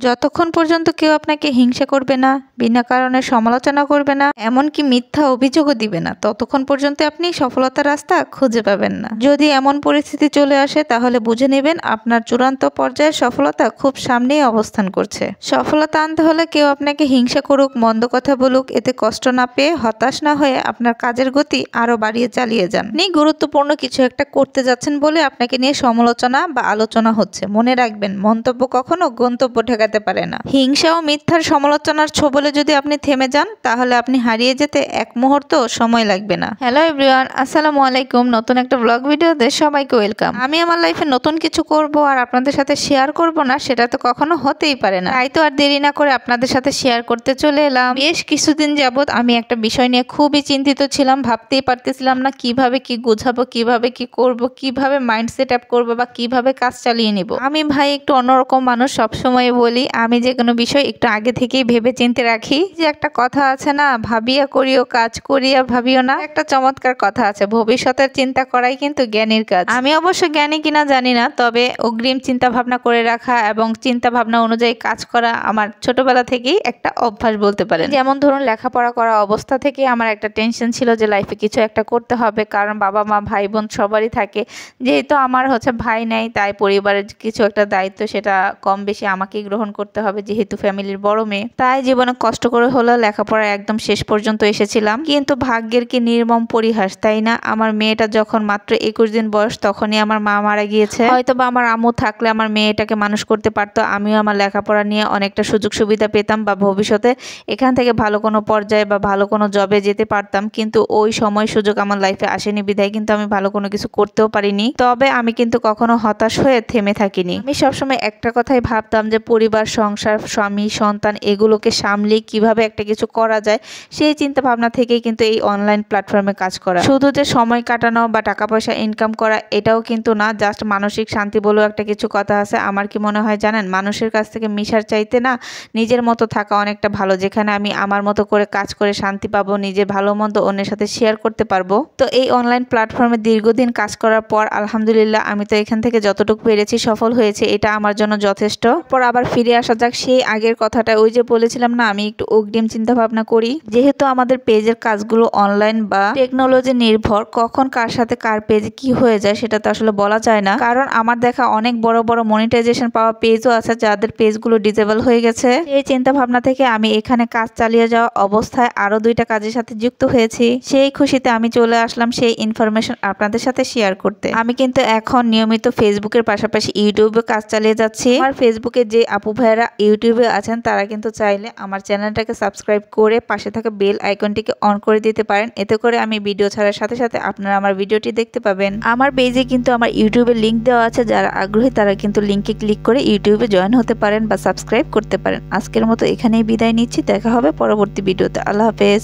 যতক্ষণ পর্যন্ত কেউ আপনাকে হিংসা করবে না, বিনা কারণে সমালোচনা করবে না, এমনকি মিথ্যা অভিযোগও দিবে না, ততক্ষণ পর্যন্ত আপনি সফলতার রাস্তা খুঁজে পাবেন না। যদি এমন পরিস্থিতি চলে আসে তাহলে বুঝে নেবেন আপনার চূড়ান্ত পর্যায়ের সফলতা খুব সামনেই অবস্থান করছে। সফলতা আনতে হলে কেউ আপনাকে হিংসা করুক, মন্দ কথা বলুক, এতে কষ্ট না পেয়ে হতাশ না হয়ে আপনার কাজের গতি আরো বাড়িয়ে চালিয়ে যান। আপনি গুরুত্বপূর্ণ কিছু একটা করতে যাচ্ছেন বলে আপনাকে নিয়ে সমালোচনা বা আলোচনা হচ্ছে, মনে রাখবেন মন্তব্য কখনো গন্তব্য ঠেকাতে পারে না। হিংসা ও মিথ্যার সমালোচনার ছোবলে যদি আপনি থেমে যান তাহলে আপনি হারিয়ে যেতে এক মুহূর্ত সময় লাগবে না। হ্যালো এভরিওয়ান, আসসালামু আলাইকুম। নতুন একটা ব্লগ ভিডিওতে সবাইকে ওয়েলকাম। আমি আমার লাইফে নতুন কিছু করব আর আপনাদের সাথে শেয়ার করব না, সেটা তো কখনো হতেই পারে না। তাই তো আর দেরি না করে আপনাদের সাথে শেয়ার করতে চলে এলাম। বেশ কিছুদিন যাবত আমি একটা বিষয় নিয়ে খুবই চিন্তিত ছিলাম, ভাবতেই পারতেছিলাম না কিভাবে কি গোছাবো, কিভাবে কি করব, কিভাবে মাইন্ড সেট আপ করবো বা কিভাবে কাজ চালিয়ে নিব। আমি ভাই একটু অন্যরকম মানুষ, সবসময় বলি আমি যে কোনো বিষয় একটু আগে থেকেই ভেবে চিন্তে রাখি। যে একটা কথা আছে না, ভাবিয়া করিও কাজ, করিয়া ভাবিও না, একটা চমৎকার কথা আছে, ভবিষ্যতের চিন্তা করাই কিন্তু জ্ঞানীর কাজ। আমি অবশ্য জ্ঞানী কিনা জানি না, তবে অগ্রিম চিন্তা ভাবনা করে রাখা এবং চিন্তা ভাবনা অনুযায়ী কাজ করা আমার ছোটবেলা থেকেই একটা অভ্যাস বলতে পারেন। যেমন ধরুন, লেখাপড়া করা অবস্থা থেকে আমার একটা টেনশন ছিল যে লাইফে কিছু একটা করতে হবে, কারণ বাবা মা ভাই বোন সবারই থাকে। যেহেতু আমার ভাই নেই, তাই পরিবারের কিছু একটা দায়িত্ব সেটা কম বেশি আমাকেই গ্রহণ করতে হবে, যেহেতু ফ্যামিলির বড় মেয়ে। তাই জীবনে কষ্ট করে হলেও লেখাপড়া একদম শেষ পর্যন্ত এসেছিলাম। কিন্তু ভাগ্যের কি নির্মম পরিহাস, তাই না? আমার মেয়েটা যখন মাত্র 21 দিন বয়স তখনই আমার মা মারা গিয়েছে। হয়তো বা আমার আম্মু থাকলে আমার মেয়েটাকে মানুষ করতে পারতো, আমিও আমার লেখাপড়া নিয়ে অনেকটা সুযোগ সুবিধা পেতাম বা ভবিষ্যতে এখান থেকে ভালো কোনো পর্যায়ে বা ভালো কোনো জবে যেতে পারতাম। কিন্তু ওই সময় সুযোগ আমার লাইফে আসেনি বিধায় কিন্তু আমি ভালো কোনো কিছু করতেও পারিনি। তবে আমি কিন্তু কখনো হতাশ হয়ে থেমে থাকিনি। আমি সবসময় একটা কথাই ভাবতাম যে পরিবার, সংসার, স্বামী, সন্তান এগুলোকে সামলিয়ে কিভাবে একটা কিছু করা যায়, সেই চিন্তা ভাবনা থেকেই কিন্তু এই অনলাইন প্ল্যাটফর্মে কাজ করা। শুধু যে সময় কাটানো বা টাকা পয়সা ইনকাম করা এটাও কিন্তু না, জাস্ট মানসিক শান্তি বলেও একটা কিছু কথা আছে। আমার কি মনে হয় জানেন, মানুষের কাছ থেকে মিশার চাইতে না নিজের মতো থাকা অনেকটা ভালো, যেখানে আমি আমার মতো করে কাজ করে শান্তি পাবো, নিজের ভালো মন্দ অন্যের সাথে শেয়ার করতে পারবো। তো এই অনলাইন প্ল্যাটফর্মে দীর্ঘদিন কাজ করার পর আলহামদুলিল্লাহ আমি তো এখান থেকে যতটুকু পেরেছি সফল হয়েছে, এটা আমার জন্য যথেষ্ট। পর আবার ফিরে আসা যাক সেই আগের কথাটা। ওই যে বলেছিলাম না, আমি একটু অগ্রিম চিন্তা ভাবনা করি। যেহেতু আমাদের পেজের কাজগুলো অনলাইন বা টেকনোলজি নির্ভর, কখন কার সাথে কার পেজে কি হয়ে যায় সেটা তো আসলে বলা যায় না। কারণ আমার দেখা অনেক বড় বড় মনিটাইজেশন পাওয়া পেজও আছে যাদের পেজগুলো ডিসেবল হয়ে গেছে। এই চিন্তা ভাবনা থেকে আমি এখানে কাজ চালিয়ে যাওয়া অবস্থায় আরো 2টা কাজের সাথে যুক্ত হয়েছি। সেই খুশিতে আমি চলে আসলাম সেই ইনফরমেশন আপনাদের সাথে শেয়ার করতে। আমি কিন্তু এখন নিয়মিত ফেসবুকের পাশাপাশি ইউটিউবে কাজ চালিয়ে যাচ্ছি। আমার ফেসবুকে যে আপু ভাইয়েরা ইউটিউবে আছেন তারা কিন্তু চাইলে আমার চ্যানেলটাকে সাবস্ক্রাইব করে পাশে থাকা বেল আইকনটিকে অন করে দিতে পারেন। এতে করে আমি ভিডিও ছাড়ার সাথে সাথে আপনারা আমার ভিডিওটি দেখতে পাবেন। আমার পেজে কিন্তু আমার ইউটিউবের লিংক দেওয়া আছে, যারা আগ্রহী তারা কিন্তু লিংকে ক্লিক করে ইউটিউবে জয়েন হতে পারেন বা সাবস্ক্রাইব করতে পারেন। আজকের মতো এখানেই বিদায় নিচ্ছি, দেখা হবে পরবর্তী ভিডিওতে। আল্লাহ হাফেজ।